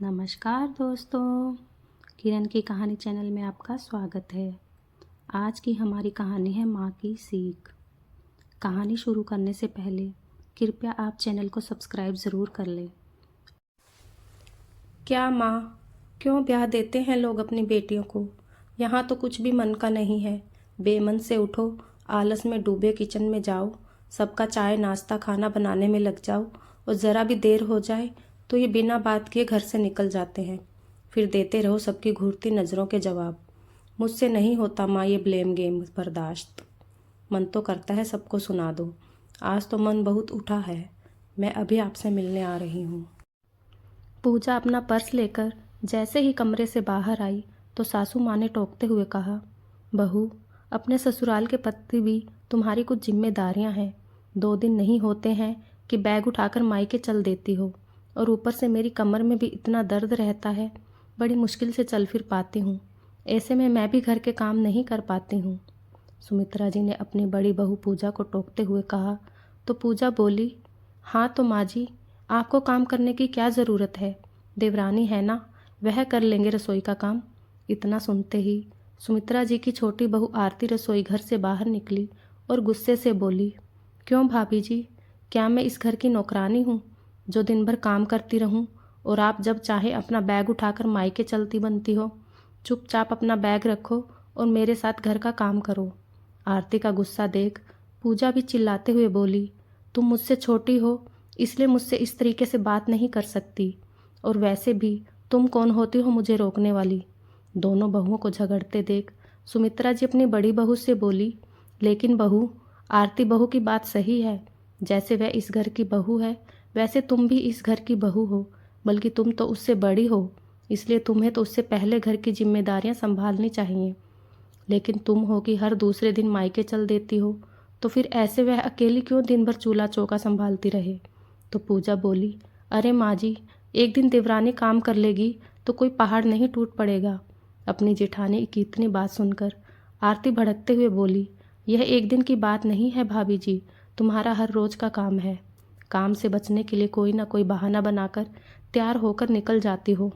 नमस्कार दोस्तों, किरण की कहानी चैनल में आपका स्वागत है। आज की हमारी कहानी है माँ की सीख। कहानी शुरू करने से पहले कृपया आप चैनल को सब्सक्राइब ज़रूर कर लें। क्या माँ, क्यों ब्याह देते हैं लोग अपनी बेटियों को? यहाँ तो कुछ भी मन का नहीं है। बेमन से उठो, आलस में डूबे किचन में जाओ, सबका चाय नाश्ता खाना बनाने में लग जाओ और ज़रा भी देर हो जाए तो ये बिना बात किए घर से निकल जाते हैं। फिर देते रहो सबकी घूरती नज़रों के जवाब। मुझसे नहीं होता माँ ये ब्लेम गेम बर्दाश्त। मन तो करता है सबको सुना दो। आज तो मन बहुत उठा है। मैं अभी आपसे मिलने आ रही हूँ। पूजा अपना पर्स लेकर जैसे ही कमरे से बाहर आई तो सासू माँ ने टोकते हुए कहा, बहू, अपने ससुराल के प्रति भी तुम्हारी कुछ जिम्मेदारियां हैं। 2 दिन नहीं होते हैं कि बैग उठाकर मायके चल देती हो, और ऊपर से मेरी कमर में भी इतना दर्द रहता है, बड़ी मुश्किल से चल फिर पाती हूँ। ऐसे में मैं भी घर के काम नहीं कर पाती हूँ। सुमित्रा जी ने अपनी बड़ी बहू पूजा को टोकते हुए कहा तो पूजा बोली, हाँ तो माँ जी, आपको काम करने की क्या ज़रूरत है? देवरानी है ना, वह कर लेंगे रसोई का काम। इतना सुनते ही सुमित्रा जी की छोटी बहू आरती रसोई घर से बाहर निकली और गुस्से से बोली, क्यों भाभी जी, क्या मैं इस घर की नौकरानी हूँ जो दिन भर काम करती रहूँ और आप जब चाहे अपना बैग उठाकर मायके चलती बनती हो? चुपचाप अपना बैग रखो और मेरे साथ घर का काम करो। आरती का गुस्सा देख पूजा भी चिल्लाते हुए बोली, तुम मुझसे छोटी हो इसलिए मुझसे इस तरीके से बात नहीं कर सकती, और वैसे भी तुम कौन होती हो मुझे रोकने वाली? दोनों बहुओं को झगड़ते देख सुमित्रा जी अपनी बड़ी बहू से बोली, लेकिन बहू, आरती बहू की बात सही है। जैसे वह इस घर की बहू है वैसे तुम भी इस घर की बहू हो, बल्कि तुम तो उससे बड़ी हो, इसलिए तुम्हें तो उससे पहले घर की जिम्मेदारियां संभालनी चाहिए। लेकिन तुम हो कि हर दूसरे दिन मायके चल देती हो, तो फिर ऐसे वह अकेली क्यों दिन भर चूल्हा चौका संभालती रहे? तो पूजा बोली, अरे माँ जी, एक दिन देवरानी काम कर लेगी तो कोई पहाड़ नहीं टूट पड़ेगा। अपनी जेठानी की इतनी बात सुनकर आरती भड़कते हुए बोली, यह एक दिन की बात नहीं है भाभी जी, तुम्हारा हर रोज का काम है। काम से बचने के लिए कोई ना कोई बहाना बनाकर तैयार होकर निकल जाती हो।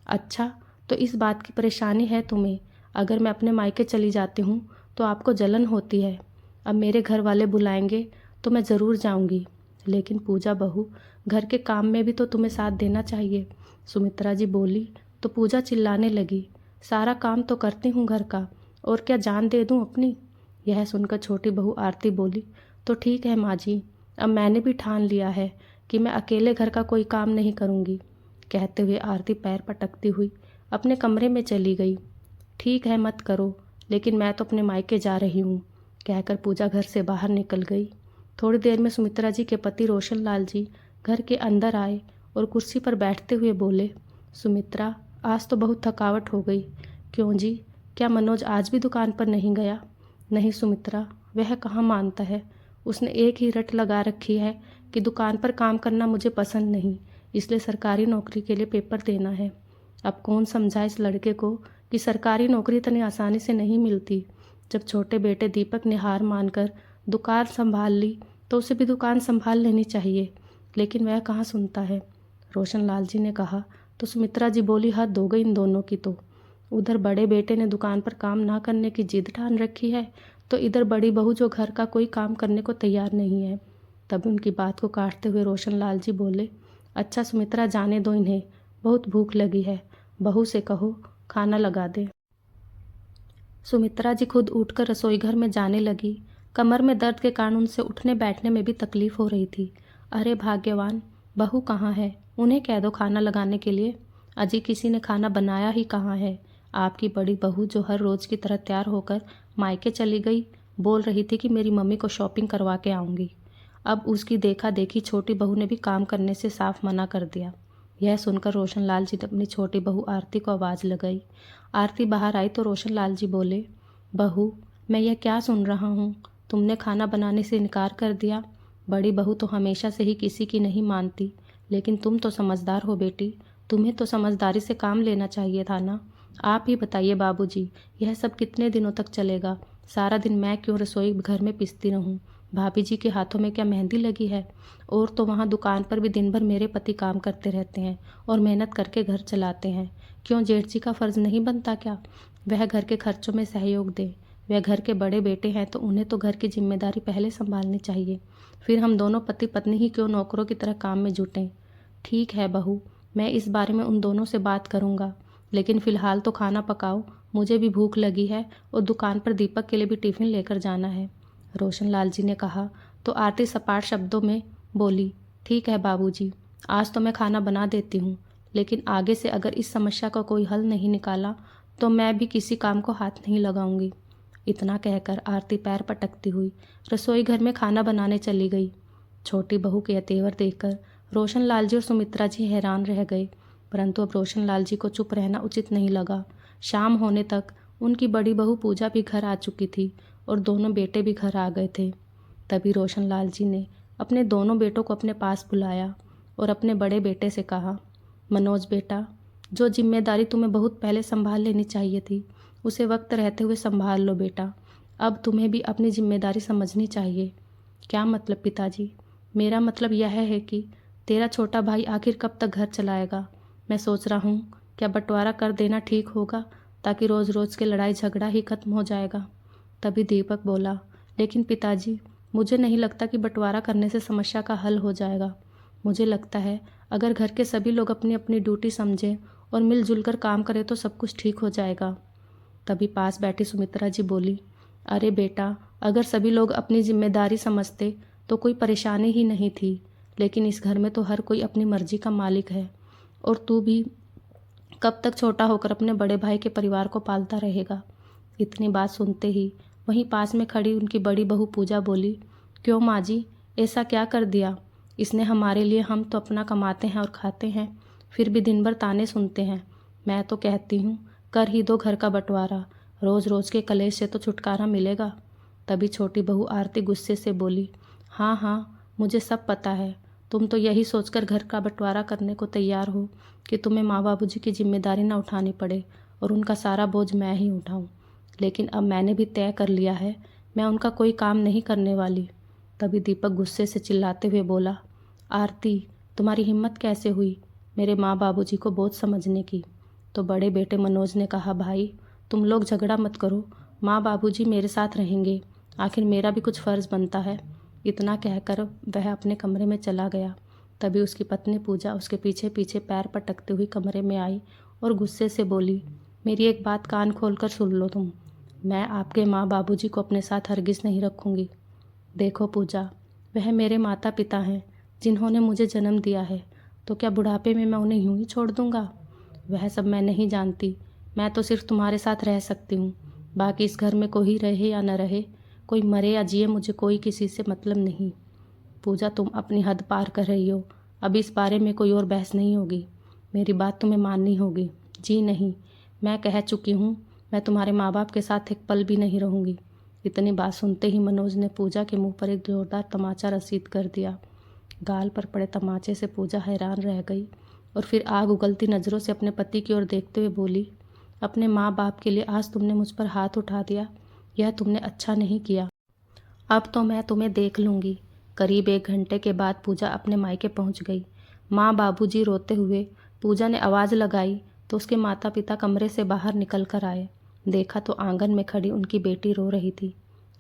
अच्छा, तो इस बात की परेशानी है तुम्हें? अगर मैं अपने मायके चली जाती हूँ तो आपको जलन होती है। अब मेरे घर वाले बुलाएंगे तो मैं ज़रूर जाऊँगी, लेकिन पूजा बहू, घर के काम में भी तो तुम्हें साथ देना चाहिए। सुमित्रा जी बोली तो पूजा चिल्लाने लगी, सारा काम तो करती हूँ घर का, और क्या जान दे दूँ अपनी? यह सुनकर छोटी बहू आरती बोली, तो ठीक है माँ जी, अब मैंने भी ठान लिया है कि मैं अकेले घर का कोई काम नहीं करूँगी। कहते हुए आरती पैर पटकती हुई अपने कमरे में चली गई। ठीक है, मत करो, लेकिन मैं तो अपने मायके जा रही हूँ, कहकर पूजा घर से बाहर निकल गई। थोड़ी देर में सुमित्रा जी के पति रोशन लाल जी घर के अंदर आए और कुर्सी पर बैठते हुए बोले, सुमित्रा, आज तो बहुत थकावट हो गई। क्यों जी, क्या मनोज आज भी दुकान पर नहीं गया? नहीं सुमित्रा, वह कहाँ मानता है। उसने एक ही रट लगा रखी है कि दुकान पर काम करना मुझे पसंद नहीं, इसलिए सरकारी नौकरी के लिए पेपर देना है। अब कौन समझाए इस लड़के को कि सरकारी नौकरी इतनी आसानी से नहीं मिलती। जब छोटे बेटे दीपक ने हार मानकर दुकान संभाल ली तो उसे भी दुकान संभाल लेनी चाहिए, लेकिन वह कहाँ सुनता है। रोशन लाल जी ने कहा तो सुमित्रा जी बोली, हद हो गई इन दोनों की तो। उधर बड़े बेटे ने दुकान पर काम ना करने की जिद ठान रखी है, तो इधर बड़ी बहू जो घर का कोई काम करने को तैयार नहीं है। तब उनकी बात को काटते हुए रोशन लाल जी बोले, अच्छा सुमित्रा, जाने दो इन्हें, बहुत भूख लगी है, बहू से कहो खाना लगा दे। सुमित्रा जी खुद उठकर रसोई घर में जाने लगी। कमर में दर्द के कारण उनसे उठने बैठने में भी तकलीफ हो रही थी। अरे भाग्यवान, बहू कहाँ है? उन्हें कह दो खाना लगाने के लिए। अजी किसी ने खाना बनाया ही कहाँ है? आपकी बड़ी बहू जो हर रोज की तरह तैयार होकर मायके चली गई, बोल रही थी कि मेरी मम्मी को शॉपिंग करवा के आऊँगी। अब उसकी देखा देखी छोटी बहू ने भी काम करने से साफ मना कर दिया। यह सुनकर रोशन लाल जी ने अपनी छोटी बहू आरती को आवाज़ लगाई। आरती बाहर आई तो रोशन लाल जी बोले, बहू, मैं यह क्या सुन रहा हूँ? तुमने खाना बनाने से इनकार कर दिया। बड़ी बहू तो हमेशा से ही किसी की नहीं मानती, लेकिन तुम तो समझदार हो बेटी, तुम्हें तो समझदारी से काम लेना चाहिए था ना। आप ही बताइए बाबूजी, यह सब कितने दिनों तक चलेगा? सारा दिन मैं क्यों रसोई घर में पिसती रहूं? भाभी जी के हाथों में क्या मेहंदी लगी है? और तो वहाँ दुकान पर भी दिन भर मेरे पति काम करते रहते हैं और मेहनत करके घर चलाते हैं। क्यों जेठ जी का फ़र्ज़ नहीं बनता क्या? वह घर के खर्चों में सहयोग दें। वह घर के बड़े बेटे हैं तो उन्हें तो घर की जिम्मेदारी पहले संभालनी चाहिए। फिर हम दोनों पति पत्नी ही क्यों नौकरों की तरह काम में जुटें। ठीक है बहू, मैं इस बारे में उन दोनों से बात करूँगा, लेकिन फ़िलहाल तो खाना पकाओ, मुझे भी भूख लगी है और दुकान पर दीपक के लिए भी टिफ़िन लेकर जाना है। रोशनलाल जी ने कहा तो आरती सपाट शब्दों में बोली, ठीक है बाबूजी, आज तो मैं खाना बना देती हूँ, लेकिन आगे से अगर इस समस्या का कोई हल नहीं निकाला तो मैं भी किसी काम को हाथ नहीं लगाऊंगी। इतना कहकर आरती पैर पटकती हुई रसोई घर में खाना बनाने चली गई। छोटी बहू के तेवर देखकर रोशनलाल जी और सुमित्रा जी हैरान रह गए, परंतु अब रोशनलाल जी को चुप रहना उचित नहीं लगा। शाम होने तक उनकी बड़ी बहू पूजा भी घर आ चुकी थी और दोनों बेटे भी घर आ गए थे। तभी रोशनलाल जी ने अपने दोनों बेटों को अपने पास बुलाया और अपने बड़े बेटे से कहा, मनोज बेटा, जो जिम्मेदारी तुम्हें बहुत पहले संभाल लेनी चाहिए थी उसे वक्त रहते हुए संभाल लो बेटा। अब तुम्हें भी अपनी जिम्मेदारी समझनी चाहिए। क्या मतलब पिताजी? मेरा मतलब यह है कि तेरा छोटा भाई आखिर कब तक घर चलाएगा? मैं सोच रहा हूँ क्या बंटवारा कर देना ठीक होगा, ताकि रोज़ रोज़ के लड़ाई झगड़ा ही खत्म हो जाएगा। तभी दीपक बोला, लेकिन पिताजी, मुझे नहीं लगता कि बंटवारा करने से समस्या का हल हो जाएगा। मुझे लगता है अगर घर के सभी लोग अपनी अपनी ड्यूटी समझें और मिलजुल कर काम करें तो सब कुछ ठीक हो जाएगा। तभी पास बैठी सुमित्रा जी बोली, अरे बेटा, अगर सभी लोग अपनी जिम्मेदारी समझते तो कोई परेशानी ही नहीं थी, लेकिन इस घर में तो हर कोई अपनी मर्जी का मालिक है और तू भी कब तक छोटा होकर अपने बड़े भाई के परिवार को पालता रहेगा। इतनी बात सुनते ही वहीं पास में खड़ी उनकी बड़ी बहू पूजा बोली, क्यों माँ जी, ऐसा क्या कर दिया इसने हमारे लिए? हम तो अपना कमाते हैं और खाते हैं, फिर भी दिन भर ताने सुनते हैं। मैं तो कहती हूँ कर ही दो घर का बंटवारा, रोज़ रोज़ के कलेश से तो छुटकारा मिलेगा। तभी छोटी बहू आरती गुस्से से बोली, हाँ हाँ, मुझे सब पता है। तुम तो यही सोचकर घर का बंटवारा करने को तैयार हो कि तुम्हें माँ बाबूजी की जिम्मेदारी ना उठानी पड़े और उनका सारा बोझ मैं ही उठाऊं। लेकिन अब मैंने भी तय कर लिया है, मैं उनका कोई काम नहीं करने वाली। तभी दीपक गुस्से से चिल्लाते हुए बोला, आरती, तुम्हारी हिम्मत कैसे हुई मेरे माँ बाबूजी को बोझ समझने की? तो बड़े बेटे मनोज ने कहा, भाई तुम लोग झगड़ा मत करो, माँ बाबूजी मेरे साथ रहेंगे, आखिर मेरा भी कुछ फ़र्ज़ बनता है। इतना कहकर वह अपने कमरे में चला गया। तभी उसकी पत्नी पूजा उसके पीछे पीछे पैर पटकते हुई कमरे में आई और गुस्से से बोली, मेरी एक बात कान खोल कर सुन लो तुम, मैं आपके माँ बाबूजी को अपने साथ हरगिज़ नहीं रखूँगी। देखो पूजा, वह मेरे माता पिता हैं जिन्होंने मुझे जन्म दिया है, तो क्या बुढ़ापे में मैं उन्हें यूं ही छोड़ दूंगा? वह सब मैं नहीं जानती, मैं तो सिर्फ तुम्हारे साथ रह सकती हूँ। बाकी इस घर में कोई रहे या न रहे, कोई मरे या जिए, मुझे कोई किसी से मतलब नहीं। पूजा, तुम अपनी हद पार कर रही हो, अब इस बारे में कोई और बहस नहीं होगी, मेरी बात तुम्हें माननी होगी। जी नहीं, मैं कह चुकी हूँ, मैं तुम्हारे माँ बाप के साथ एक पल भी नहीं रहूँगी। इतनी बात सुनते ही मनोज ने पूजा के मुंह पर एक जोरदार तमाचा रसीद कर दिया। गाल पर पड़े तमाचे से पूजा हैरान रह गई और फिर आग उगलती नज़रों से अपने पति की ओर देखते हुए बोली, अपने माँ बाप के लिए आज तुमने मुझ पर हाथ उठा दिया, यह तुमने अच्छा नहीं किया। अब तो मैं तुम्हें देख लूँगी। करीब 1 घंटे के बाद पूजा अपने मायके पहुँच गई। माँ बाबूजी रोते हुए पूजा ने आवाज़ लगाई तो उसके माता पिता कमरे से बाहर निकल कर आए। देखा तो आंगन में खड़ी उनकी बेटी रो रही थी।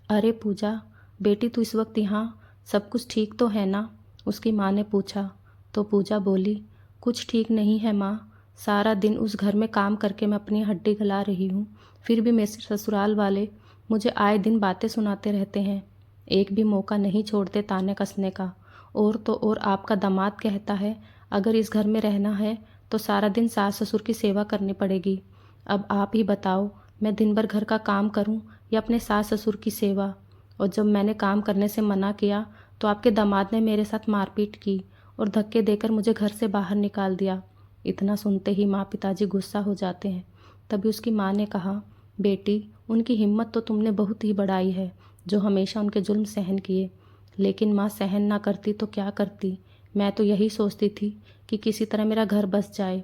अरे पूजा, बेटी तू इस वक्त यहाँ, सब कुछ ठीक तो है ना? उसकी माँ ने पूछा। तो पूजा बोली, कुछ ठीक नहीं है माँ, सारा दिन उस घर में काम करके मैं अपनी हड्डी गला रही हूँ, फिर भी मेरे ससुराल वाले मुझे आए दिन बातें सुनाते रहते हैं, एक भी मौका नहीं छोड़ते ताने कसने का। और तो और आपका दामाद कहता है अगर इस घर में रहना है तो सारा दिन सास ससुर की सेवा करनी पड़ेगी। अब आप ही बताओ, मैं दिन भर घर का काम करूं या अपने सास ससुर की सेवा? और जब मैंने काम करने से मना किया तो आपके दामाद ने मेरे साथ मारपीट की और धक्के देकर मुझे घर से बाहर निकाल दिया। इतना सुनते ही माँ पिताजी गुस्सा हो जाते हैं। तभी उसकी माँ ने कहा, बेटी, उनकी हिम्मत तो तुमने बहुत ही बढ़ाई है, जो हमेशा उनके जुल्म सहन किए। लेकिन माँ, सहन ना करती तो क्या करती, मैं तो यही सोचती थी कि किसी तरह मेरा घर बस जाए।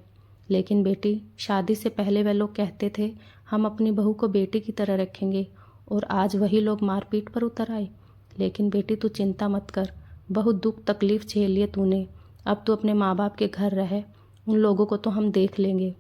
लेकिन बेटी, शादी से पहले वह लोग कहते थे हम अपनी बहू को बेटी की तरह रखेंगे, और आज वही लोग मारपीट पर उतर आए। लेकिन बेटी तू चिंता मत कर, बहुत दुख तकलीफ़ झेल लिए तूने। अब तू अपने माँ बाप के घर रहे, उन लोगों को तो हम देख लेंगे।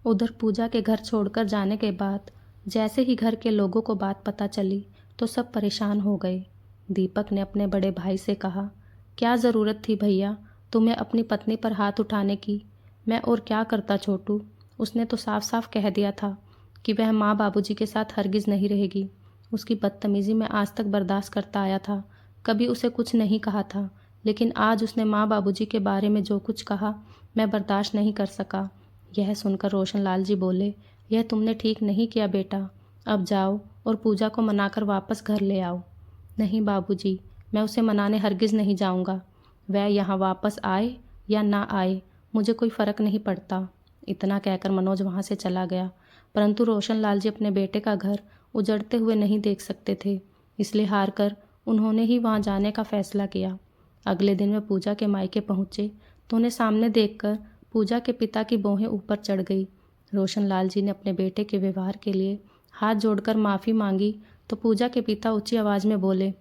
उधर पूजा के घर छोड़कर जाने के बाद जैसे ही घर के लोगों को बात पता चली तो सब परेशान हो गए। दीपक ने अपने बड़े भाई से कहा, क्या ज़रूरत थी भैया तुम्हें अपनी पत्नी पर हाथ उठाने की? मैं और क्या करता छोटू, उसने तो साफ साफ कह दिया था कि वह माँ बाबूजी के साथ हरगिज़ नहीं रहेगी। उसकी बदतमीज़ी मैं आज तक बर्दाश्त करता आया था, कभी उसे कुछ नहीं कहा था, लेकिन आज उसने माँ बाबूजी के बारे में जो कुछ कहा मैं बर्दाश्त नहीं कर सका। यह सुनकर रोशनलाल जी बोले, यह तुमने ठीक नहीं किया बेटा, अब जाओ और पूजा को मनाकर वापस घर ले आओ। नहीं बाबूजी, मैं उसे मनाने हरगिज़ नहीं जाऊंगा। वह यहाँ वापस आए या ना आए मुझे कोई फ़र्क नहीं पड़ता। इतना कहकर मनोज वहाँ से चला गया, परंतु रोशनलाल जी अपने बेटे का घर उजड़ते हुए नहीं देख सकते थे, इसलिए हार कर उन्होंने ही वहाँ जाने का फ़ैसला किया। अगले दिन वे पूजा के मायके पहुँचे तो उन्हें सामने देखकर पूजा के पिता की भौहें ऊपर चढ़ गई। रोशनलाल जी ने अपने बेटे के व्यवहार के लिए हाथ जोड़कर माफ़ी मांगी तो पूजा के पिता ऊंची आवाज़ में बोले,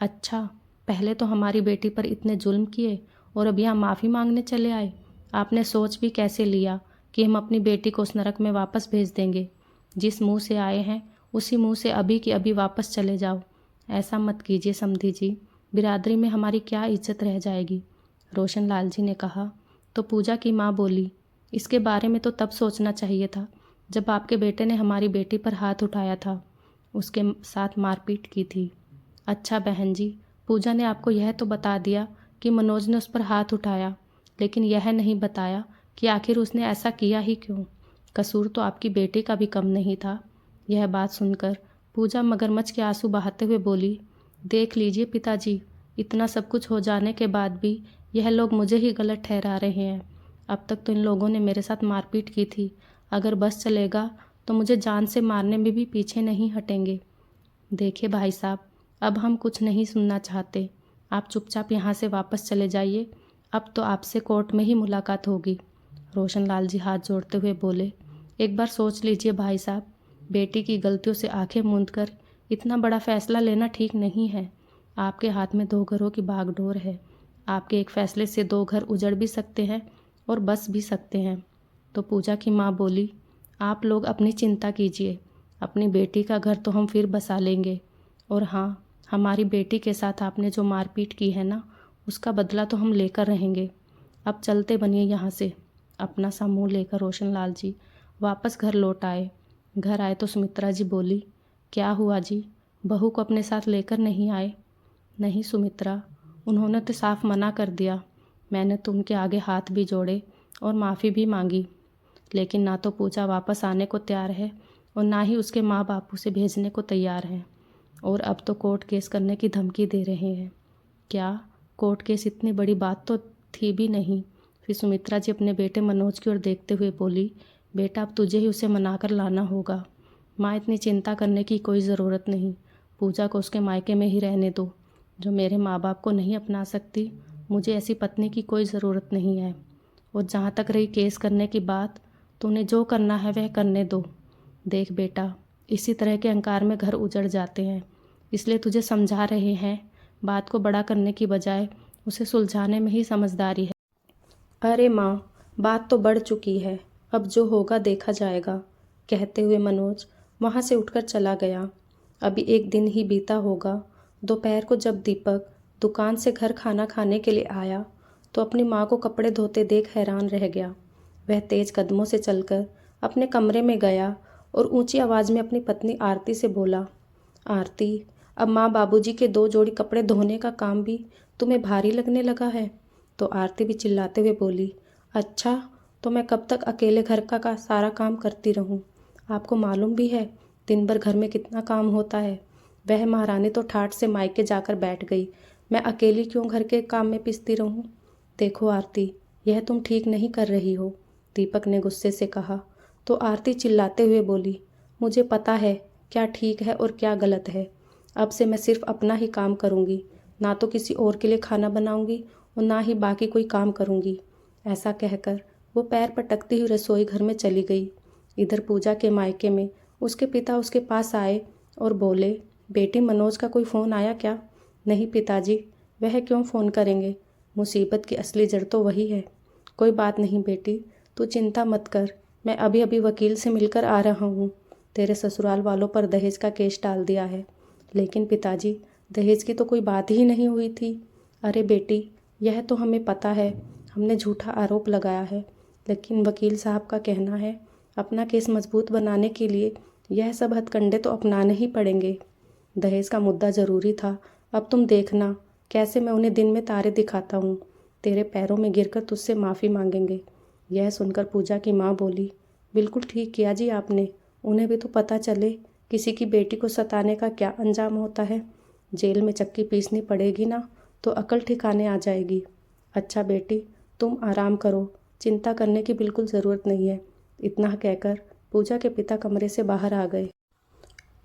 अच्छा, पहले तो हमारी बेटी पर इतने जुल्म किए और अब यहाँ माफ़ी मांगने चले आए। आपने सोच भी कैसे लिया कि हम अपनी बेटी को उस नरक में वापस भेज देंगे? जिस मुंह से आए हैं उसी मुंह से अभी की अभी वापस चले जाओ। ऐसा मत कीजिए समधी जी, बिरादरी में हमारी क्या इज्जत रह जाएगी। रोशनलाल जी ने कहा तो पूजा की माँ बोली, इसके बारे में तो तब सोचना चाहिए था जब आपके बेटे ने हमारी बेटी पर हाथ उठाया था, उसके साथ मारपीट की थी। अच्छा बहन जी, पूजा ने आपको यह तो बता दिया कि मनोज ने उस पर हाथ उठाया, लेकिन यह नहीं बताया कि आखिर उसने ऐसा किया ही क्यों। कसूर तो आपकी बेटी का भी कम नहीं था। यह बात सुनकर पूजा मगरमच्छ के आंसू बहाते हुए बोली, देख लीजिए पिताजी, इतना सब कुछ हो जाने के बाद भी यह लोग मुझे ही गलत ठहरा रहे हैं। अब तक तो इन लोगों ने मेरे साथ मारपीट की थी, अगर बस चलेगा तो मुझे जान से मारने में भी पीछे नहीं हटेंगे। देखिए भाई साहब, अब हम कुछ नहीं सुनना चाहते, आप चुपचाप यहाँ से वापस चले जाइए, अब तो आपसे कोर्ट में ही मुलाकात होगी। रोशनलाल जी हाथ जोड़ते हुए बोले, एक बार सोच लीजिए भाई साहब, बेटी की गलतियों से आंखें मूंद कर इतना बड़ा फैसला लेना ठीक नहीं है। आपके हाथ में 2 घरों की बागडोर है, आपके एक फैसले से 2 घर उजड़ भी सकते हैं और बस भी सकते हैं। तो पूजा की माँ बोली, आप लोग अपनी चिंता कीजिए, अपनी बेटी का घर तो हम फिर बसा लेंगे, और हाँ, हमारी बेटी के साथ आपने जो मारपीट की है ना, उसका बदला तो हम लेकर रहेंगे। अब चलते बनिए यहाँ से। अपना सा मुँह लेकर रोशनलाल जी वापस घर लौट आए। घर आए तो सुमित्रा जी बोली, क्या हुआ जी, बहू को अपने साथ लेकर नहीं आए? नहीं सुमित्रा, उन्होंने तो साफ मना कर दिया। मैंने तो उनके आगे हाथ भी जोड़े और माफ़ी भी मांगी, लेकिन ना तो पूजा वापस आने को तैयार है और ना ही उसके माँ बापू से भेजने को तैयार है, और अब तो कोर्ट केस करने की धमकी दे रहे हैं। क्या कोर्ट केस इतनी बड़ी बात तो थी भी नहीं। फिर सुमित्रा जी अपने बेटे मनोज की ओर देखते हुए बोली, बेटा अब तुझे ही उसे मनाकर लाना होगा। माँ, इतनी चिंता करने की कोई ज़रूरत नहीं, पूजा को उसके मायके में ही रहने दो। जो मेरे माँ बाप को नहीं अपना सकती, मुझे ऐसी पत्नी की कोई ज़रूरत नहीं है। और जहाँ तक रही केस करने की बात, तो उन्हें जो करना है वह करने दो। देख बेटा, इसी तरह के अहंकार में घर उजड़ जाते हैं, इसलिए तुझे समझा रहे हैं, बात को बड़ा करने की बजाय उसे सुलझाने में ही समझदारी है। अरे माँ, बात तो बढ़ चुकी है, अब जो होगा देखा जाएगा, कहते हुए मनोज वहाँ से उठकर चला गया। अभी एक दिन ही बीता होगा। दोपहर को जब दीपक दुकान से घर खाना खाने के लिए आया तो अपनी माँ को कपड़े धोते देख हैरान रह गया। वह तेज कदमों से चलकर अपने कमरे में गया और ऊंची आवाज़ में अपनी पत्नी आरती से बोला, आरती, अब माँ बाबूजी के 2 जोड़ी कपड़े धोने का काम भी तुम्हें भारी लगने लगा है? तो आरती भी चिल्लाते हुए बोली, अच्छा, तो मैं कब तक अकेले घर का सारा काम करती रहूं? आपको मालूम भी है दिन भर घर में कितना काम होता है। वह महारानी तो ठाठ से मायके जाकर बैठ गई, मैं अकेली क्यों घर के काम में पिसती रहूं? देखो आरती, यह तुम ठीक नहीं कर रही हो, दीपक ने गुस्से से कहा। तो आरती चिल्लाते हुए बोली, मुझे पता है क्या ठीक है और क्या गलत है। अब से मैं सिर्फ अपना ही काम करूंगी, ना तो किसी और के लिए खाना बनाऊंगी और ना ही बाकी कोई काम करूंगी। ऐसा कहकर वो पैर पटकती हुई रसोई घर में चली गई। इधर पूजा के मायके में उसके पिता उसके पास आए और बोले, बेटी मनोज का कोई फ़ोन आया क्या? नहीं पिताजी, वह क्यों फ़ोन करेंगे? मुसीबत की असली जड़ तो वही है। कोई बात नहीं बेटी, तू चिंता मत कर। मैं अभी अभी वकील से मिलकर आ रहा हूँ। तेरे ससुराल वालों पर दहेज का केस डाल दिया है। लेकिन पिताजी, दहेज की तो कोई बात ही नहीं हुई थी। अरे बेटी, यह तो हमें पता है, हमने झूठा आरोप लगाया है। लेकिन वकील साहब का कहना है अपना केस मजबूत बनाने के लिए यह सब हथकंडे तो अपनाने ही पड़ेंगे। दहेज का मुद्दा ज़रूरी था। अब तुम देखना कैसे मैं उन्हें दिन में तारे दिखाता हूँ। तेरे पैरों में गिरकर तुझसे माफ़ी मांगेंगे। यह सुनकर पूजा की माँ बोली, बिल्कुल ठीक किया जी आपने। उन्हें भी तो पता चले किसी की बेटी को सताने का क्या अंजाम होता है। जेल में चक्की पीसनी पड़ेगी ना, तो अकल ठिकाने आ जाएगी। अच्छा बेटी, तुम आराम करो, चिंता करने की बिल्कुल ज़रूरत नहीं है। इतना कहकर पूजा के पिता कमरे से बाहर आ गए।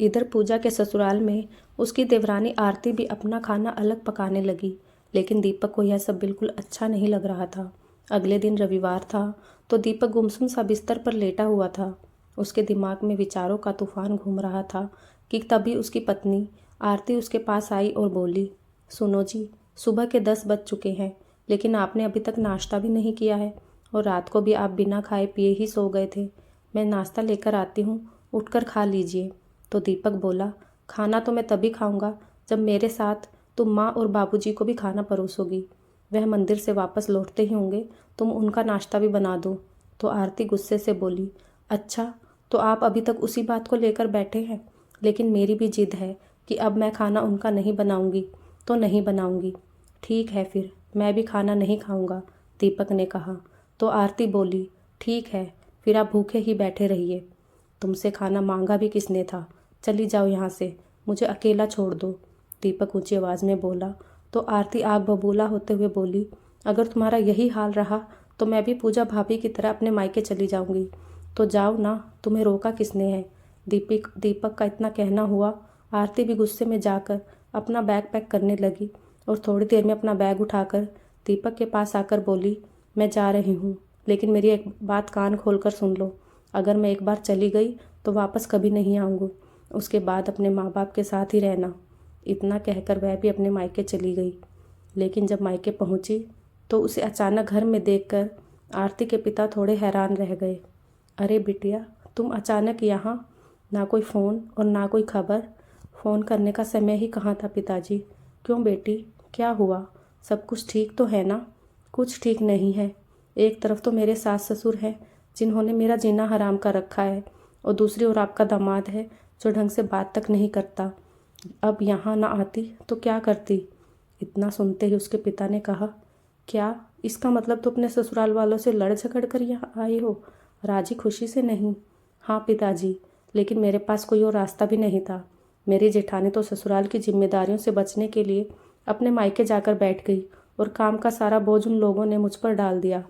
इधर पूजा के ससुराल में उसकी देवरानी आरती भी अपना खाना अलग पकाने लगी। लेकिन दीपक को यह सब बिल्कुल अच्छा नहीं लग रहा था। अगले दिन रविवार था, तो दीपक गुमसुम सा बिस्तर पर लेटा हुआ था। उसके दिमाग में विचारों का तूफान घूम रहा था कि तभी उसकी पत्नी आरती उसके पास आई और बोली, सुनो जी, सुबह के 10 बज चुके हैं, लेकिन आपने अभी तक नाश्ता भी नहीं किया है और रात को भी आप बिना खाए पिए ही सो गए थे। मैं नाश्ता लेकर आती हूँ, उठकर खा लीजिए। तो दीपक बोला, खाना तो मैं तभी खाऊंगा जब मेरे साथ तुम माँ और बाबूजी को भी खाना परोसोगी। वह मंदिर से वापस लौटते ही होंगे, तुम उनका नाश्ता भी बना दो। तो आरती गुस्से से बोली, अच्छा, तो आप अभी तक उसी बात को लेकर बैठे हैं। लेकिन मेरी भी जिद है कि अब मैं खाना उनका नहीं बनाऊंगी तो नहीं बनाऊंगी। ठीक है, फिर मैं भी खाना नहीं खाऊंगा, दीपक ने कहा। तो आरती बोली, ठीक है, फिर आप भूखे ही बैठे रहिए। तुमसे खाना मांगा भी किसने था? चली जाओ यहाँ से, मुझे अकेला छोड़ दो, दीपक ऊंची आवाज़ में बोला। तो आरती आग बबूला होते हुए बोली, अगर तुम्हारा यही हाल रहा तो मैं भी पूजा भाभी की तरह अपने मायके चली जाऊंगी। तो जाओ ना, तुम्हें रोका किसने है? दीपक का इतना कहना हुआ, आरती भी गुस्से में जाकर अपना बैग पैक करने लगी और थोड़ी देर में अपना बैग उठाकर दीपक के पास आकर बोली, मैं जा रही हूँ, लेकिन मेरी एक बात कान खोल कर सुन लो। अगर मैं एक बार चली गई तो वापस कभी नहीं आऊँगी। उसके बाद अपने माँ बाप के साथ ही रहना। इतना कहकर वह भी अपने मायके चली गई। लेकिन जब मायके पहुँची तो उसे अचानक घर में देखकर आरती के पिता थोड़े हैरान रह गए। अरे बिटिया, तुम अचानक यहाँ? ना कोई फ़ोन और ना कोई खबर। फ़ोन करने का समय ही कहाँ था पिताजी। क्यों बेटी, क्या हुआ? सब कुछ ठीक तो है ना? कुछ ठीक नहीं है। एक तरफ तो मेरे सास ससुर हैं जिन्होंने मेरा जीना हराम कर रखा है, और दूसरी ओर आपका दामाद है जो ढंग से बात तक नहीं करता। अब यहाँ ना आती तो क्या करती? इतना सुनते ही उसके पिता ने कहा, क्या इसका मतलब तो अपने ससुराल वालों से लड़ झगड़ कर यहाँ आई हो? राजी खुशी से नहीं? हाँ पिताजी, लेकिन मेरे पास कोई और रास्ता भी नहीं था। मेरी जेठानी तो ससुराल की जिम्मेदारियों से बचने के लिए अपने मायके जाकर बैठ गई और काम का सारा बोझ उन लोगों ने मुझ पर डाल दिया।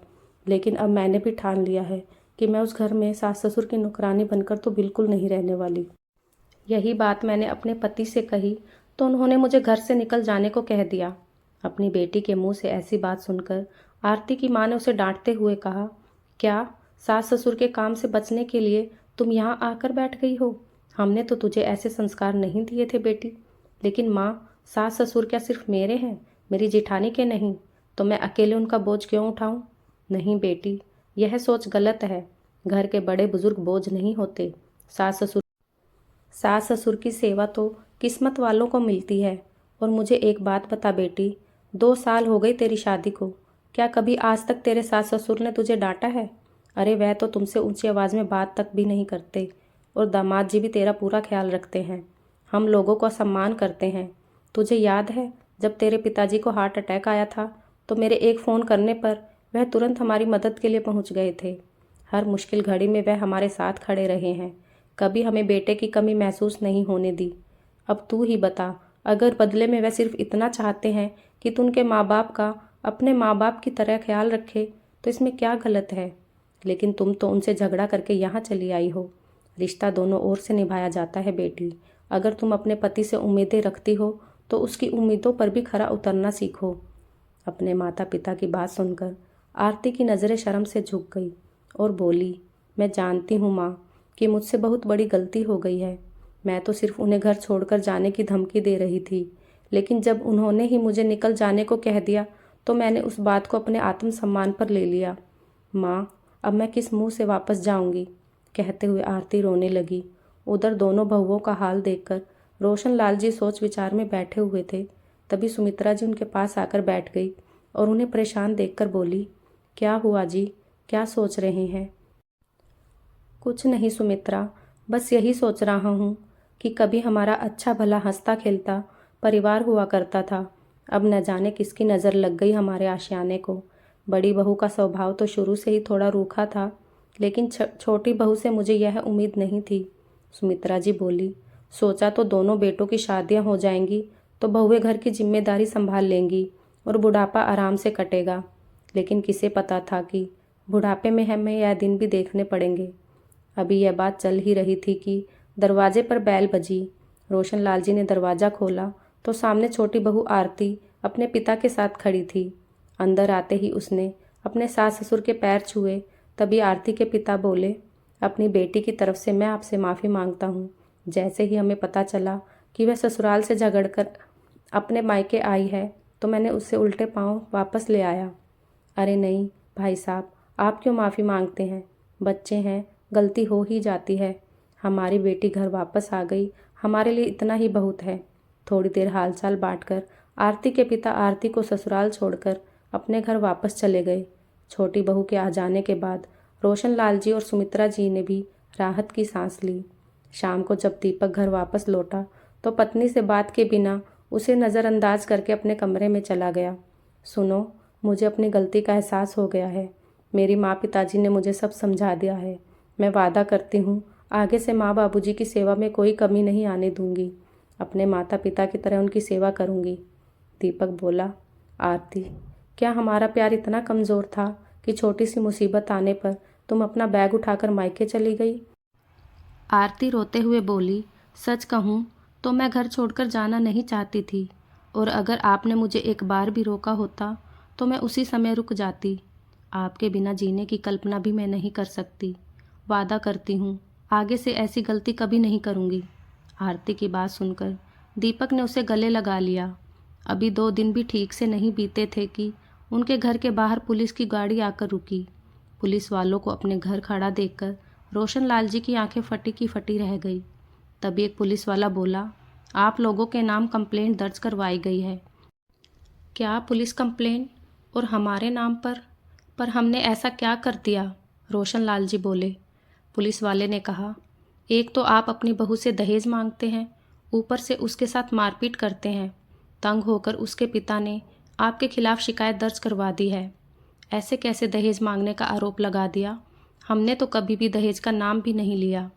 लेकिन अब मैंने भी ठान लिया है कि मैं उस घर में सास ससुर की नौकरानी बनकर तो बिल्कुल नहीं रहने वाली। यही बात मैंने अपने पति से कही तो उन्होंने मुझे घर से निकल जाने को कह दिया। अपनी बेटी के मुंह से ऐसी बात सुनकर आरती की माँ ने उसे डांटते हुए कहा, क्या सास ससुर के काम से बचने के लिए तुम यहाँ आकर बैठ गई हो? हमने तो तुझे ऐसे संस्कार नहीं दिए थे बेटी। लेकिन माँ, सास ससुर क्या सिर्फ मेरे हैं, मेरी जेठानी के नहीं? तो मैं अकेले उनका बोझ क्यों उठाऊं? नहीं बेटी, यह सोच गलत है। घर के बड़े बुजुर्ग बोझ नहीं होते। सास ससुर की सेवा तो किस्मत वालों को मिलती है। और मुझे एक बात बता बेटी, 2 साल हो गई तेरी शादी को, क्या कभी आज तक तेरे सास ससुर ने तुझे डांटा है? अरे वह तो तुमसे ऊंची आवाज़ में बात तक भी नहीं करते, और दामाद जी भी तेरा पूरा ख्याल रखते हैं। हम लोगों का सम्मान करते हैं। तुझे याद है जब तेरे पिताजी को हार्ट अटैक आया था तो मेरे एक फ़ोन करने पर वह तुरंत हमारी मदद के लिए पहुंच गए थे। हर मुश्किल घड़ी में वह हमारे साथ खड़े रहे हैं। कभी हमें बेटे की कमी महसूस नहीं होने दी। अब तू ही बता, अगर बदले में वह सिर्फ इतना चाहते हैं कि तू उनके माँ बाप का अपने माँ बाप की तरह ख्याल रखे, तो इसमें क्या गलत है? लेकिन तुम तो उनसे झगड़ा करके यहाँ चली आई हो। रिश्ता दोनों ओर से निभाया जाता है बेटी। अगर तुम अपने पति से उम्मीदें रखती हो तो उसकी उम्मीदों पर भी खरा उतरना सीखो। अपने माता पिता की बात सुनकर आरती की नज़रें शर्म से झुक गई और बोली, मैं जानती हूँ माँ कि मुझसे बहुत बड़ी गलती हो गई है। मैं तो सिर्फ उन्हें घर छोड़कर जाने की धमकी दे रही थी, लेकिन जब उन्होंने ही मुझे निकल जाने को कह दिया तो मैंने उस बात को अपने आत्मसम्मान पर ले लिया। माँ, अब मैं किस मुंह से वापस जाऊंगी? कहते हुए आरती रोने लगी। उधर दोनों बहुओं का हाल देखकर रोशन लाल जी सोच विचार में बैठे हुए थे। तभी सुमित्रा जी उनके पास आकर बैठ गई और उन्हें परेशान देखकर बोली, क्या हुआ जी, क्या सोच रहे हैं? कुछ नहीं सुमित्रा, बस यही सोच रहा हूँ कि कभी हमारा अच्छा भला हंसता खेलता परिवार हुआ करता था। अब न जाने किसकी नज़र लग गई हमारे आशियाने को। बड़ी बहू का स्वभाव तो शुरू से ही थोड़ा रूखा था, लेकिन छोटी बहू से मुझे यह उम्मीद नहीं थी। सुमित्रा जी बोली, सोचा तो दोनों बेटों की शादियां हो जाएंगी तो बहुएं घर की जिम्मेदारी संभाल लेंगी और बुढ़ापा आराम से कटेगा, लेकिन किसे पता था कि बुढ़ापे में हमें यह दिन भी देखने पड़ेंगे। अभी यह बात चल ही रही थी कि दरवाजे पर बैल बजी। रोशन लाल जी ने दरवाज़ा खोला तो सामने छोटी बहू आरती अपने पिता के साथ खड़ी थी। अंदर आते ही उसने अपने सास ससुर के पैर छुए। तभी आरती के पिता बोले, अपनी बेटी की तरफ से मैं आपसे माफ़ी मांगता हूँ। जैसे ही हमें पता चला कि वह ससुराल से झगड़कर अपने मायके आई है तो मैंने उससे उल्टे पांव वापस ले आया। अरे नहीं भाई साहब, आप क्यों माफ़ी मांगते हैं? बच्चे हैं, गलती हो ही जाती है। हमारी बेटी घर वापस आ गई, हमारे लिए इतना ही बहुत है। थोड़ी देर हालचाल बांटकर आरती के पिता आरती को ससुराल छोड़कर अपने घर वापस चले गए। छोटी बहू के आ जाने के बाद रोशन लाल जी और सुमित्रा जी ने भी राहत की सांस ली। शाम को जब दीपक घर वापस लौटा तो पत्नी से बात के बिना उसे नज़रअंदाज करके अपने कमरे में चला गया। सुनो, मुझे अपनी गलती का एहसास हो गया है। मेरी माँ पिताजी ने मुझे सब समझा दिया है। मैं वादा करती हूँ आगे से माँ बाबूजी की सेवा में कोई कमी नहीं आने दूंगी। अपने माता पिता की तरह उनकी सेवा करूंगी। दीपक बोला, आरती, क्या हमारा प्यार इतना कमज़ोर था कि छोटी सी मुसीबत आने पर तुम अपना बैग उठाकर मायके चली गई? आरती रोते हुए बोली, सच कहूँ तो मैं घर छोड़कर जाना नहीं चाहती थी, और अगर आपने मुझे एक बार भी रोका होता तो मैं उसी समय रुक जाती। आपके बिना जीने की कल्पना भी मैं नहीं कर सकती। वादा करती हूँ आगे से ऐसी गलती कभी नहीं करूँगी। आरती की बात सुनकर दीपक ने उसे गले लगा लिया। अभी 2 दिन भी ठीक से नहीं बीते थे कि उनके घर के बाहर पुलिस की गाड़ी आकर रुकी। पुलिस वालों को अपने घर खड़ा देखकर रोशन लाल जी की आंखें फटी की फटी रह गई। तभी एक पुलिस वाला बोला, आप लोगों के नाम कंप्लेंट दर्ज करवाई गई है। क्या पुलिस कंप्लेंट? और हमारे नाम पर हमने ऐसा क्या कर दिया? रोशन लाल जी बोले। पुलिस वाले ने कहा, एक तो आप अपनी बहू से दहेज मांगते हैं, ऊपर से उसके साथ मारपीट करते हैं। तंग होकर उसके पिता ने आपके खिलाफ शिकायत दर्ज करवा दी है। ऐसे कैसे दहेज मांगने का आरोप लगा दिया? हमने तो कभी भी दहेज का नाम भी नहीं लिया,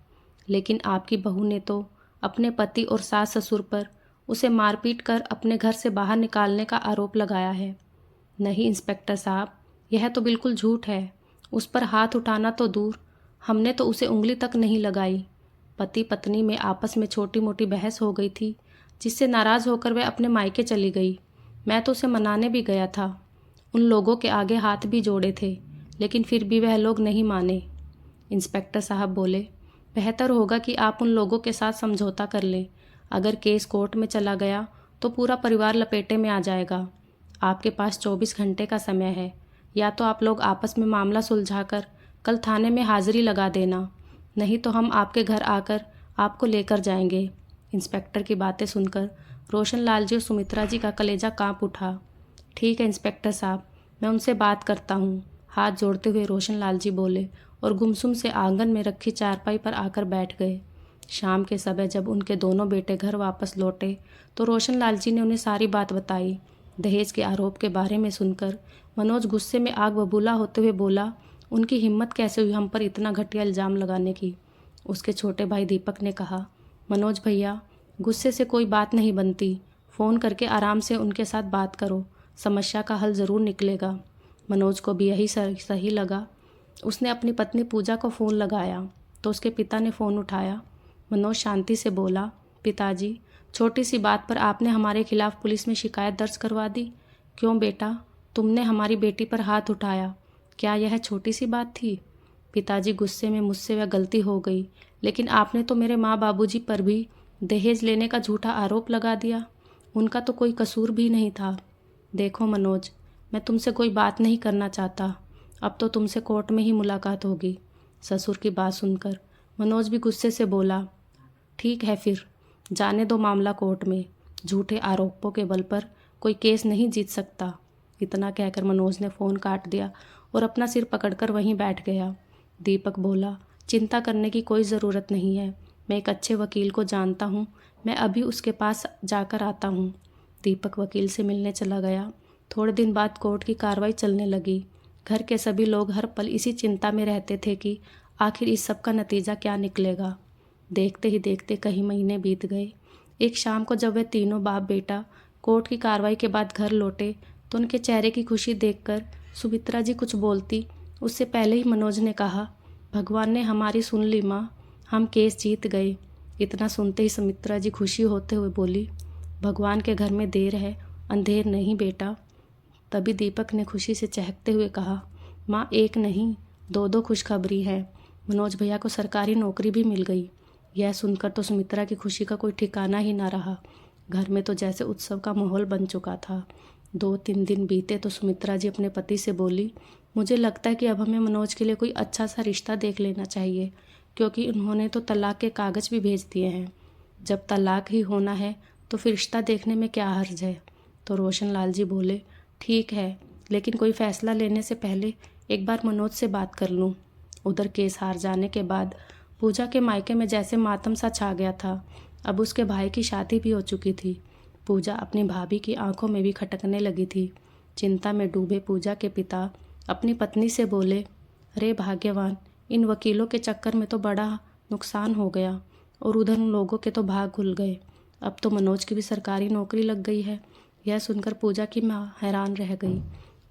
लेकिन आपकी बहू ने तो अपने पति और सास ससुर पर उसे मारपीट कर अपने घर से बाहर निकालने का आरोप लगाया है। नहीं इंस्पेक्टर साहब, यह तो बिल्कुल झूठ है। उस पर हाथ उठाना तो दूर, हमने तो उसे उंगली तक नहीं लगाई। पति पत्नी में आपस में छोटी मोटी बहस हो गई थी, जिससे नाराज़ होकर वह अपने मायके चली गई। मैं तो उसे मनाने भी गया था, उन लोगों के आगे हाथ भी जोड़े थे, लेकिन फिर भी वह लोग नहीं माने। इंस्पेक्टर साहब बोले, बेहतर होगा कि आप उन लोगों के साथ समझौता कर लें। अगर केस कोर्ट में चला गया तो पूरा परिवार लपेटे में आ जाएगा। आपके पास 24 घंटे का समय है। या तो आप लोग आपस में मामला सुलझाकर कल थाने में हाजिरी लगा देना, नहीं तो हम आपके घर आकर आपको लेकर जाएंगे। इंस्पेक्टर की बातें सुनकर रोशन लाल जी और सुमित्रा जी का कलेजा कांप उठा। ठीक है इंस्पेक्टर साहब, मैं उनसे बात करता हूँ, हाथ जोड़ते हुए रोशन लाल जी बोले और गुमसुम से आंगन में रखी चारपाई पर आकर बैठ गए। शाम के समय जब उनके दोनों बेटे घर वापस लौटे तो रोशन लाल जी ने उन्हें सारी बात बताई। दहेज के आरोप के बारे में सुनकर मनोज गुस्से में आग बबूला होते हुए बोला, उनकी हिम्मत कैसे हुई हम पर इतना घटिया इल्ज़ाम लगाने की? उसके छोटे भाई दीपक ने कहा, मनोज भैया, गुस्से से कोई बात नहीं बनती। फ़ोन करके आराम से उनके साथ बात करो, समस्या का हल ज़रूर निकलेगा। मनोज को भी यही सही लगा। उसने अपनी पत्नी पूजा को फ़ोन लगाया तो उसके पिता ने फ़ोन उठाया। मनोज शांति से बोला, पिताजी, छोटी सी बात पर आपने हमारे खिलाफ पुलिस में शिकायत दर्ज करवा दी। क्यों बेटा, तुमने हमारी बेटी पर हाथ उठाया? क्या यह छोटी सी बात थी? पिताजी, गुस्से में मुझसे वह गलती हो गई, लेकिन आपने तो मेरे माँ बाबूजी पर भी दहेज लेने का झूठा आरोप लगा दिया। उनका तो कोई कसूर भी नहीं था। देखो मनोज, मैं तुमसे कोई बात नहीं करना चाहता। अब तो तुमसे कोर्ट में ही मुलाकात होगी। ससुर की बात सुनकर मनोज भी गुस्से से बोला, ठीक है फिर, जाने दो मामला कोर्ट में। झूठे आरोपों के बल पर कोई केस नहीं जीत सकता। इतना कहकर मनोज ने फ़ोन काट दिया और अपना सिर पकड़कर वहीं बैठ गया। दीपक बोला, चिंता करने की कोई ज़रूरत नहीं है। मैं एक अच्छे वकील को जानता हूँ। मैं अभी उसके पास जाकर आता हूँ। दीपक वकील से मिलने चला गया। थोड़े दिन बाद कोर्ट की कार्रवाई चलने लगी। घर के सभी लोग हर पल इसी चिंता में रहते थे कि आखिर इस सब का नतीजा क्या निकलेगा। देखते ही देखते कई महीने बीत गए। एक शाम को जब वे तीनों बाप बेटा कोर्ट की कार्रवाई के बाद घर लौटे तो उनके चेहरे की खुशी देखकर सुमित्रा जी कुछ बोलती उससे पहले ही मनोज ने कहा, भगवान ने हमारी सुन ली माँ, हम केस जीत गए। इतना सुनते ही सुमित्रा जी खुशी होते हुए बोली, भगवान के घर में देर है, अंधेर नहीं बेटा। तभी दीपक ने खुशी से चहकते हुए कहा, माँ एक नहीं, दो दो खुशखबरी है। मनोज भैया को सरकारी नौकरी भी मिल गई। यह सुनकर तो सुमित्रा की खुशी का कोई ठिकाना ही ना रहा। घर में तो जैसे उत्सव का माहौल बन चुका था। 2-3 दिन बीते तो सुमित्रा जी अपने पति से बोली, मुझे लगता है कि अब हमें मनोज के लिए कोई अच्छा सा रिश्ता देख लेना चाहिए, क्योंकि उन्होंने तो तलाक के कागज़ भी भेज दिए हैं। जब तलाक ही होना है तो फिर रिश्ता देखने में क्या हर्ज है। तो रोशन लाल जी बोले, ठीक है, लेकिन कोई फ़ैसला लेने से पहले एक बार मनोज से बात कर लूँ। उधर केस हार जाने के बाद पूजा के मायके में जैसे मातम सा छा गया था। अब उसके भाई की शादी भी हो चुकी थी। पूजा अपनी भाभी की आंखों में भी खटकने लगी थी। चिंता में डूबे पूजा के पिता अपनी पत्नी से बोले, अरे भाग्यवान, इन वकीलों के चक्कर में तो बड़ा नुकसान हो गया और उधर उन लोगों के तो भाग खुल गए। अब तो मनोज की भी सरकारी नौकरी लग गई है। यह सुनकर पूजा की माँ हैरान रह गई।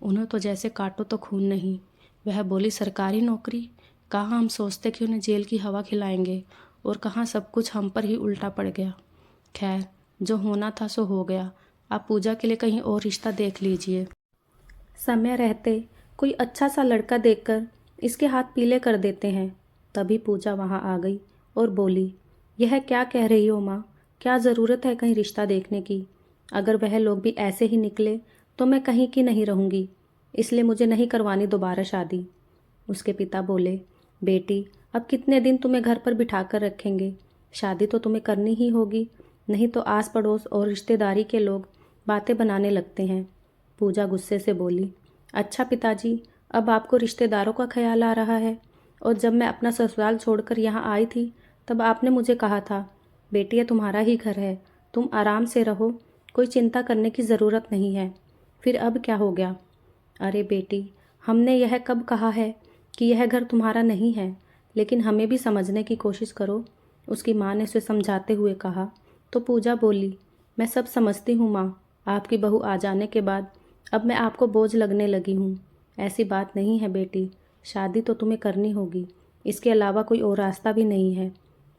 उन्हें तो जैसे काटो तो खून नहीं। वह बोली, सरकारी नौकरी? कहाँ हम सोचते कि उन्हें जेल की हवा खिलाएंगे और कहाँ सब कुछ हम पर ही उल्टा पड़ गया। खैर, जो होना था सो हो गया। आप पूजा के लिए कहीं और रिश्ता देख लीजिए। समय रहते कोई अच्छा सा लड़का देखकर इसके हाथ पीले कर देते हैं। तभी पूजा वहाँ आ गई और बोली, यह क्या कह रही हो माँ? क्या ज़रूरत है कहीं रिश्ता देखने की? अगर वह लोग भी ऐसे ही निकले तो मैं कहीं की नहीं रहूँगी। इसलिए मुझे नहीं करवानी दोबारा शादी। उसके पिता बोले, बेटी, अब कितने दिन तुम्हें घर पर बिठा कर रखेंगे? शादी तो तुम्हें करनी ही होगी, नहीं तो आस पड़ोस और रिश्तेदारी के लोग बातें बनाने लगते हैं। पूजा गुस्से से बोली, अच्छा पिताजी, अब आपको रिश्तेदारों का ख्याल आ रहा है? और जब मैं अपना ससुराल छोड़कर यहाँ आई थी तब आपने मुझे कहा था, बेटी ये तुम्हारा ही घर है, तुम आराम से रहो, कोई चिंता करने की ज़रूरत नहीं है। फिर अब क्या हो गया? अरे बेटी, हमने यह कब कहा है कि यह घर तुम्हारा नहीं है? लेकिन हमें भी समझने की कोशिश करो, उसकी माँ ने उसे समझाते हुए कहा। तो पूजा बोली, मैं सब समझती हूँ माँ, आपकी बहू आ जाने के बाद अब मैं आपको बोझ लगने लगी हूँ। ऐसी बात नहीं है बेटी, शादी तो तुम्हें करनी होगी, इसके अलावा कोई और रास्ता भी नहीं है।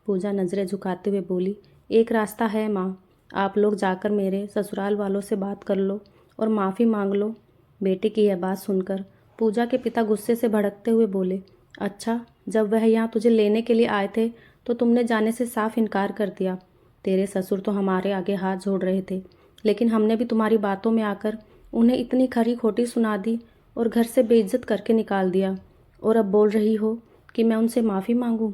पूजा नज़रें झुकाते हुए बोली, एक रास्ता है माँ, आप लोग जाकर मेरे ससुराल वालों से बात कर लो और माफ़ी मांग लो। बेटी की यह बात सुनकर पूजा के पिता गुस्से से भड़कते हुए बोले, अच्छा, जब वह यहाँ तुझे लेने के लिए आए थे तो तुमने जाने से साफ इनकार कर दिया। तेरे ससुर तो हमारे आगे हाथ जोड़ रहे थे, लेकिन हमने भी तुम्हारी बातों में आकर उन्हें इतनी खरी खोटी सुना दी और घर से बेइज्जत करके निकाल दिया। और अब बोल रही हो कि मैं उनसे माफ़ी मांगूं?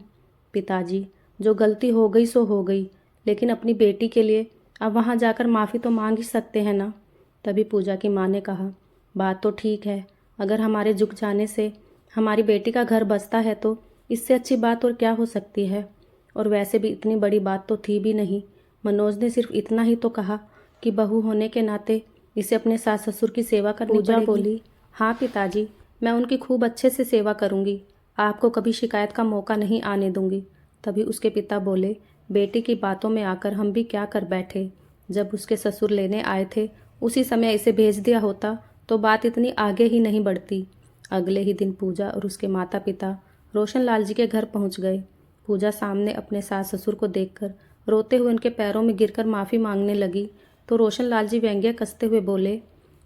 पिताजी, जो गलती हो गई सो हो गई, लेकिन अपनी बेटी के लिए अब वहाँ जाकर माफ़ी तो मांग ही सकते हैं ना। तभी पूजा की माँ ने कहा, बात तो ठीक है, अगर हमारे झुक जाने से हमारी बेटी का घर बसता है तो इससे अच्छी बात और क्या हो सकती है। और वैसे भी इतनी बड़ी बात तो थी भी नहीं। मनोज ने सिर्फ इतना ही तो कहा कि बहू होने के नाते इसे अपने सास ससुर की सेवा करनी पड़ेगी। बोली, हाँ पिताजी, मैं उनकी खूब अच्छे से सेवा करूँगी, आपको कभी शिकायत का मौका नहीं आने दूंगी। तभी उसके पिता बोले, बेटी की बातों में आकर हम भी क्या कर बैठे, जब उसके ससुर लेने आए थे उसी समय इसे भेज दिया होता तो बात इतनी आगे ही नहीं बढ़ती। अगले ही दिन पूजा और उसके माता पिता रोशन लाल जी के घर पहुंच गए। पूजा सामने अपने सास ससुर को देखकर रोते हुए उनके पैरों में गिरकर माफ़ी मांगने लगी तो रोशन लाल जी व्यंग्य कसते हुए बोले,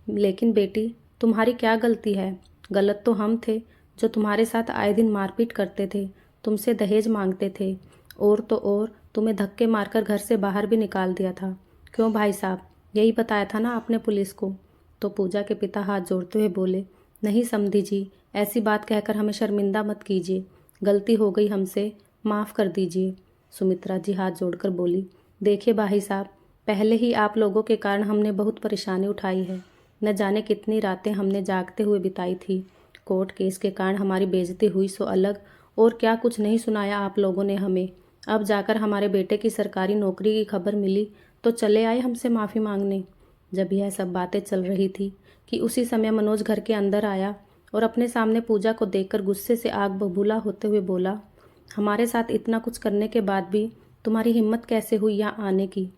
लेकिन बेटी, तुम्हारी क्या गलती है? गलत तो हम थे जो तुम्हारे साथ आए दिन मारपीट करते थे, तुमसे दहेज मांगते थे, और तो और तुम्हें धक्के मारकर घर से बाहर भी निकाल दिया था। क्यों भाई साहब, यही बताया था ना आपने पुलिस को? तो पूजा के पिता हाथ जोड़ते हुए बोले, नहीं समधी जी, ऐसी बात कहकर हमें शर्मिंदा मत कीजिए। गलती हो गई हमसे, माफ़ कर दीजिए। सुमित्रा जी हाथ जोड़कर बोली, देखिए भाई साहब, पहले ही आप लोगों के कारण हमने बहुत परेशानी उठाई है। न जाने कितनी रातें हमने जागते हुए बिताई थी। कोर्ट केस के कारण हमारी बेइज्जती हुई सो अलग, और क्या कुछ नहीं सुनाया आप लोगों ने हमें। अब जाकर हमारे बेटे की सरकारी नौकरी की खबर मिली तो चले आए हमसे माफ़ी मांगने। जब यह सब बातें चल रही थी कि उसी समय मनोज घर के अंदर आया और अपने सामने पूजा को देखकर गुस्से से आग बबूला होते हुए बोला, हमारे साथ इतना कुछ करने के बाद भी तुम्हारी हिम्मत कैसे हुई यहाँ आने की?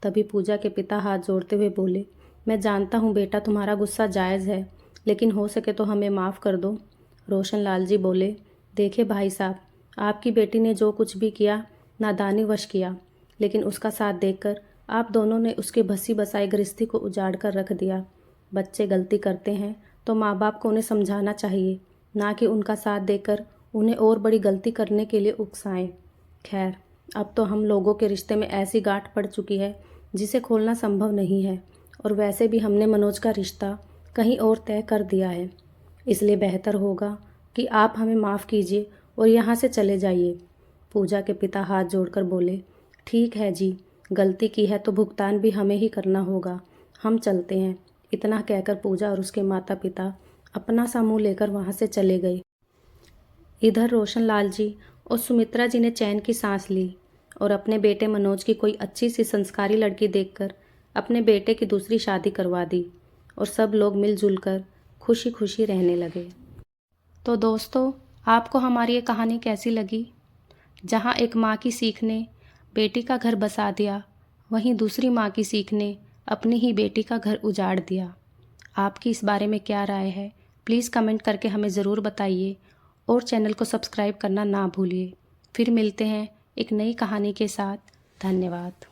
तभी पूजा के पिता हाथ जोड़ते हुए बोले, मैं जानता हूँ बेटा, तुम्हारा गुस्सा जायज़ है, लेकिन हो सके तो हमें माफ़ कर दो। रोशन लाल जी बोले, देखिए भाई साहब, आपकी बेटी ने जो कुछ भी किया नादानीवश किया, लेकिन उसका साथ देखकर आप दोनों ने उसकी बसी बसाई गृहस्थी को उजाड़ कर रख दिया। बच्चे गलती करते हैं तो माँ बाप को उन्हें समझाना चाहिए, ना कि उनका साथ देकर उन्हें और बड़ी गलती करने के लिए उकसाएं। खैर, अब तो हम लोगों के रिश्ते में ऐसी गांठ पड़ चुकी है जिसे खोलना संभव नहीं है, और वैसे भी हमने मनोज का रिश्ता कहीं और तय कर दिया है। इसलिए बेहतर होगा कि आप हमें माफ़ कीजिए और यहाँ से चले जाइए। पूजा के पिता हाथ जोड़कर बोले, ठीक है जी, गलती की है तो भुगतान भी हमें ही करना होगा, हम चलते हैं। इतना कहकर पूजा और उसके माता पिता अपना सा मुँह लेकर वहाँ से चले गए। इधर रोशन लाल जी और सुमित्रा जी ने चैन की सांस ली और अपने बेटे मनोज की कोई अच्छी सी संस्कारी लड़की देखकर अपने बेटे की दूसरी शादी करवा दी, और सब लोग मिलजुल कर खुशी खुशी रहने लगे। तो दोस्तों, आपको हमारी ये कहानी कैसी लगी? जहाँ एक माँ की सीख ने बेटी का घर बसा दिया, वहीं दूसरी माँ की सीख ने अपनी ही बेटी का घर उजाड़ दिया। आपकी इस बारे में क्या राय है? प्लीज़ कमेंट करके हमें ज़रूर बताइए, और चैनल को सब्सक्राइब करना ना भूलिए। फिर मिलते हैं एक नई कहानी के साथ। धन्यवाद।